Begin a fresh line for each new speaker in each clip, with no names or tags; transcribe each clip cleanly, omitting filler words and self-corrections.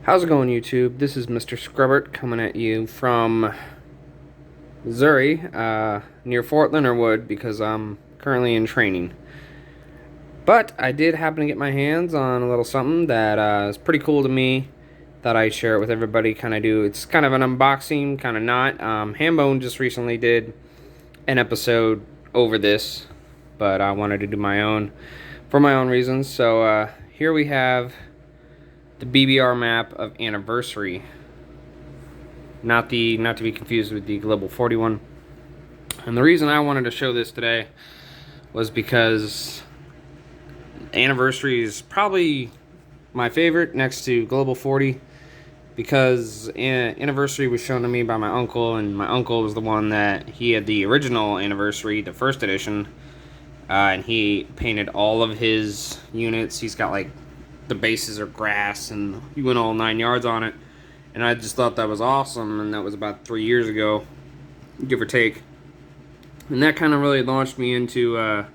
How's it going, YouTube? This is Mr. Scrubbert coming at you from Missouri, near Fort Leonard Wood, because I'm currently in training. But I did happen to get my hands on a little something that is pretty cool to me. Thought I'd share it with everybody. It's kind of an unboxing, kind of not. Hambone just recently did an episode over this, but I wanted to do my own for my own reasons. So here we have the BBR map of Anniversary, not to be confused with the Global 41. And the reason I wanted to show this today was because Anniversary is probably my favorite next to Global 40, because Anniversary was shown to me by my uncle, and my uncle was the one that he had the original Anniversary, the first edition, and he painted all of his units. He's got like the bases are grass, and he went all 9 yards on it, and I just thought that was awesome. And that was about 3 years ago, give or take, and that kind of really launched me into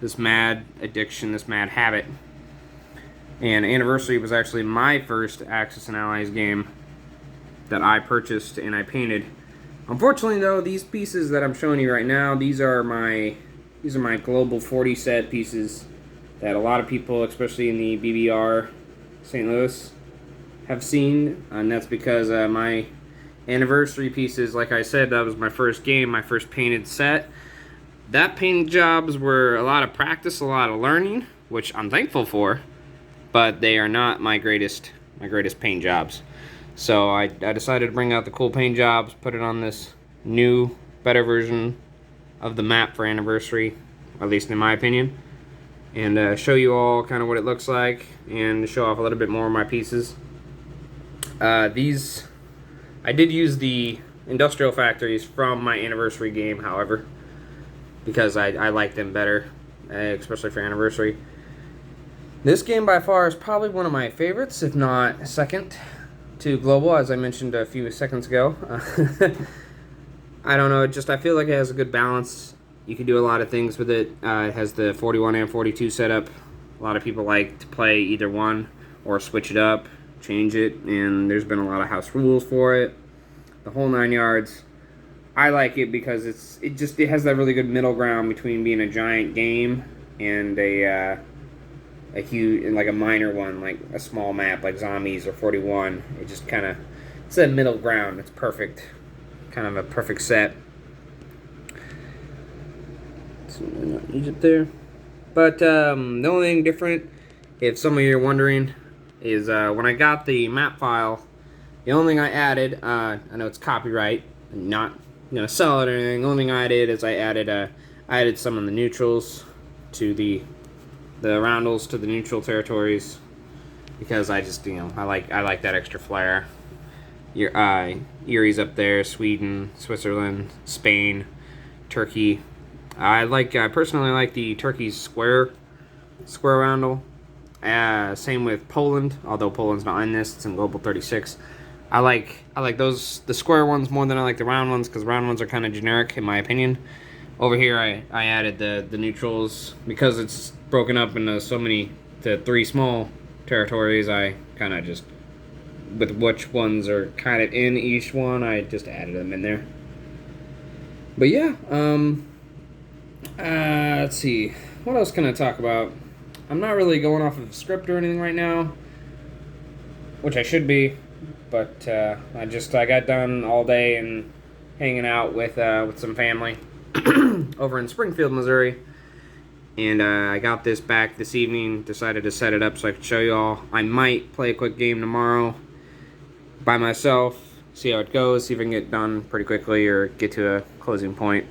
this mad addiction, this mad habit. And Anniversary was actually my first Axis and Allies game that I purchased and I painted. Unfortunately, though, these pieces that I'm showing you right now, these are my Global 40 set pieces that a lot of people, especially in the BBR St. Louis, have seen, and that's because my Anniversary pieces, like I said, that was my first game, my first painted set. That painting jobs were a lot of practice, a lot of learning, which I'm thankful for, but they are not my greatest paint jobs. So I decided to bring out the cool paint jobs, put it on this new, better version of the map for Anniversary, at least in my opinion, and show you all kind of what it looks like, and show off a little bit more of my pieces. These, I did use the industrial factories from my Anniversary game, however, because I like them better, especially for Anniversary. This game by far is probably one of my favorites, if not second to Global, as I mentioned a few seconds ago. I don't know, I feel like it has a good balance. You can do a lot of things with it. It has the 41 and 42 setup. A lot of people like to play either one or switch it up, change it, and there's been a lot of house rules for it. The whole 9 yards. I like it because it has that really good middle ground between being a giant game and a huge, like a minor one, like a small map like Zombies or 41. It just kind of, it's that middle ground. It's perfect, kind of a perfect set. So not Egypt there, but the only thing different, if some of you are wondering, is when I got the map file, the only thing I added, I know it's copyright, I'm not gonna sell it or anything. The only thing I did is I added some of the neutrals to the roundels to the neutral territories, because I just, I like that extra flair. Erie's up there, Sweden, Switzerland, Spain, Turkey. I personally like the Turkey's square roundel. Same with Poland, although Poland's not in this, it's in Global 36. I like the square ones more than I like the round ones, because round ones are kind of generic in my opinion. Over here I added the neutrals, because it's broken up into to 3 small territories. I kind of just, with which ones are kind of in each one, I just added them in there. But yeah, let's see, what else can I talk about? I'm not really going off of a script or anything right now, which I should be, but I got done all day and hanging out with some family over in Springfield, Missouri, and I got this back this evening. Decided to set it up so I could show you all. I might play a quick game tomorrow by myself, see how it goes, see if I can get done pretty quickly or get to a closing point.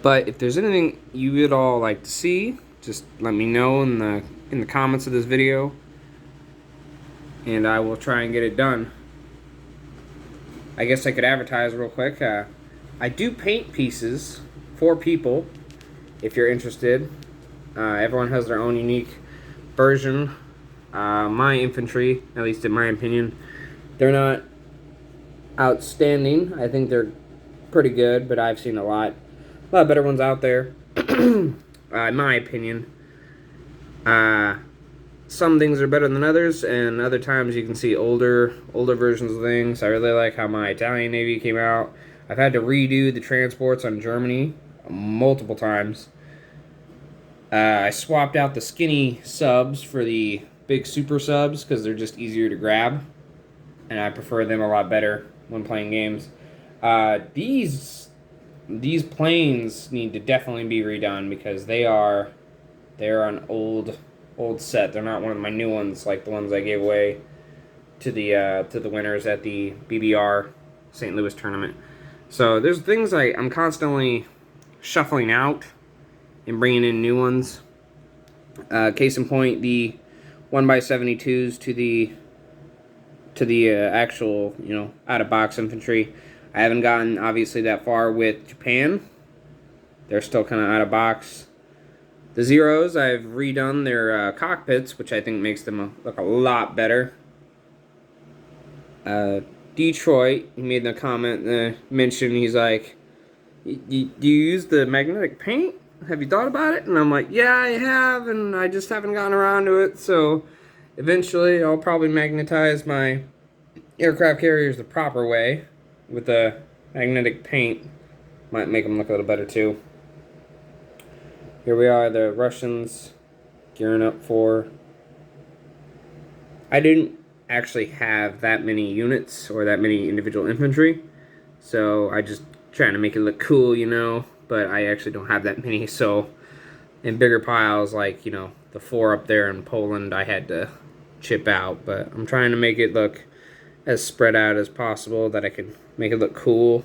But if there's anything you would all like to see, just let me know in the comments of this video, and I will try and get it done. I guess I could advertise real quick. I do paint pieces for people, if you're interested. Everyone has their own unique version. My infantry, at least in my opinion, they're not outstanding. I think they're pretty good, but I've seen a lot better ones out there. In my opinion. some things are better than others, and other times you can see older versions of things. I really like how my Italian Navy came out. I've had to redo the transports on Germany multiple times. I swapped out the skinny subs for the big super subs because they're just easier to grab, and I prefer them a lot better when playing games. These planes need to definitely be redone because they're an old set. They're not one of my new ones like the ones I gave away to the winners at the BBR St. Louis tournament. So there's things I'm constantly shuffling out and bringing in new ones. Case in point, the 1x72s to the actual, out of box infantry. I haven't gotten obviously that far with Japan. They're still kind of out of box. The Zeros, I've redone their cockpits, which I think makes them look a lot better. Detroit, he made the comment, mention, he's like, do you use the magnetic paint? Have you thought about it? And I'm like, yeah, I have, and I just haven't gotten around to it. So eventually I'll probably magnetize my aircraft carriers the proper way with the magnetic paint. Might make them look a little better too. Here we are, the Russians gearing up for... I didn't actually have that many units or that many individual infantry, so I just trying to make it look cool, but I actually don't have that many. So in bigger piles, like, the 4 up there in Poland, I had to chip out, but I'm trying to make it look as spread out as possible that I can make it look cool.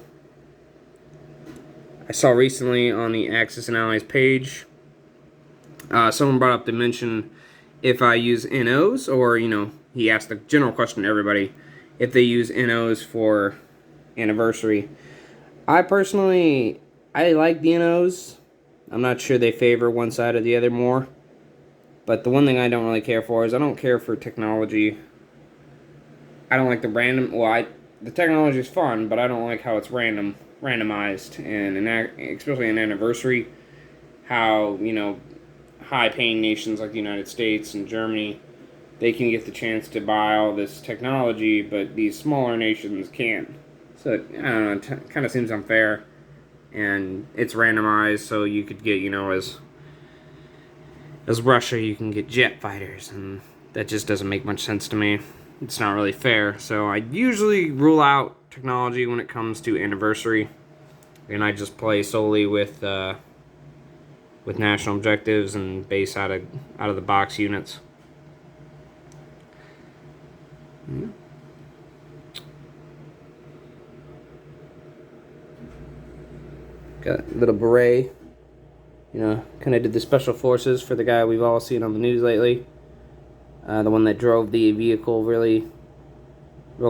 I saw recently on the Axis and Allies page, someone brought up to mention if I use NOs, or, he asked the general question to everybody, if they use NOs for Anniversary. I personally, I like the NOs. I'm not sure they favor one side or the other more. But the one thing I don't really care for is I don't care for technology. I don't like the random, the technology is fun, but I don't like how it's randomized, and especially in Anniversary, how, high-paying nations like the United States and Germany, they can get the chance to buy all this technology, but these smaller nations can't. So, I don't know, it kind of seems unfair, and it's randomized, so you could get, as Russia, you can get jet fighters, and that just doesn't make much sense to me. It's not really fair, so I usually rule out technology when it comes to Anniversary, and I just play solely with national objectives and base out of the box units. Got a little beret, kind of did the special forces for the guy we've all seen on the news lately. The one that drove the vehicle real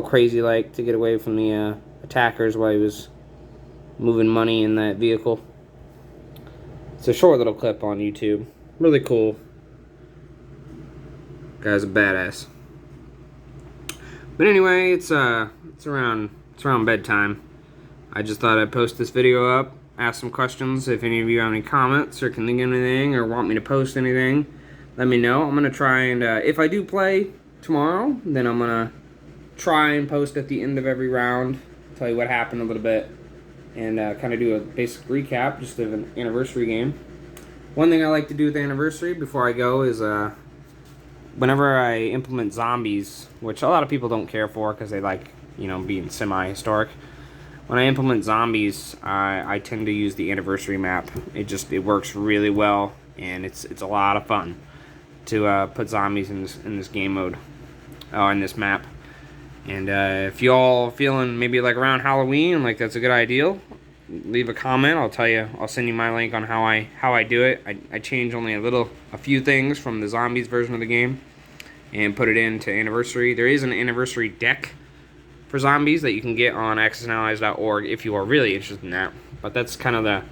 crazy like to get away from the attackers while he was moving money in that vehicle. It's a short little clip on YouTube. Really cool. Guy's a badass. But anyway, it's around bedtime. I just thought I'd post this video up, ask some questions. If any of you have any comments or can think of anything or want me to post anything, let me know. I'm gonna try and if I do play tomorrow, then I'm gonna try and post at the end of every round, tell you what happened a little bit, and kind of do a basic recap just of an Anniversary game. One thing I like to do with Anniversary before I go is whenever I implement zombies, which a lot of people don't care for because they like, being semi-historic. When I implement zombies, I tend to use the Anniversary map. It works really well, and it's a lot of fun to put zombies in this game mode, in this map. And if y'all feeling maybe like around Halloween, like that's a good idea, leave a comment. I'll send you my link on how I do it. I change only a few things from the zombies version of the game and put it into Anniversary. There is an Anniversary deck for zombies that you can get on accessanallies.org if you are really interested in that. But that's kind of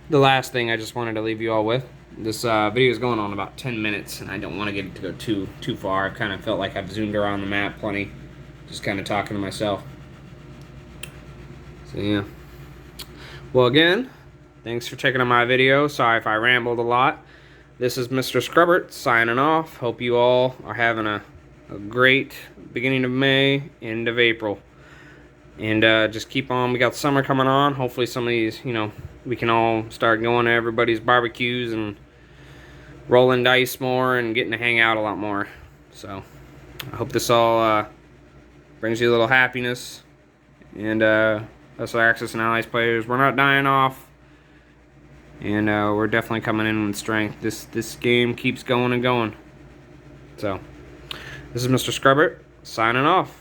the last thing I just wanted to leave you all with. This video is going on about 10 minutes, and I don't want to get it to go too far. I've kind of felt like I've zoomed around the map plenty, just kind of talking to myself. So yeah. Well, again, thanks for checking out my video. Sorry if I rambled a lot. this is Mr. Scrubbert signing off. Hope you all are having a great beginning of May, end of April. And just keep on. We got summer coming on. Hopefully some of these, we can all start going to everybody's barbecues and rolling dice more and getting to hang out a lot more. So I hope this all brings you a little happiness. And us Axis and Allies players, we're not dying off. And we're definitely coming in with strength. This game keeps going and going. So this is Mr. Scrubbert signing off.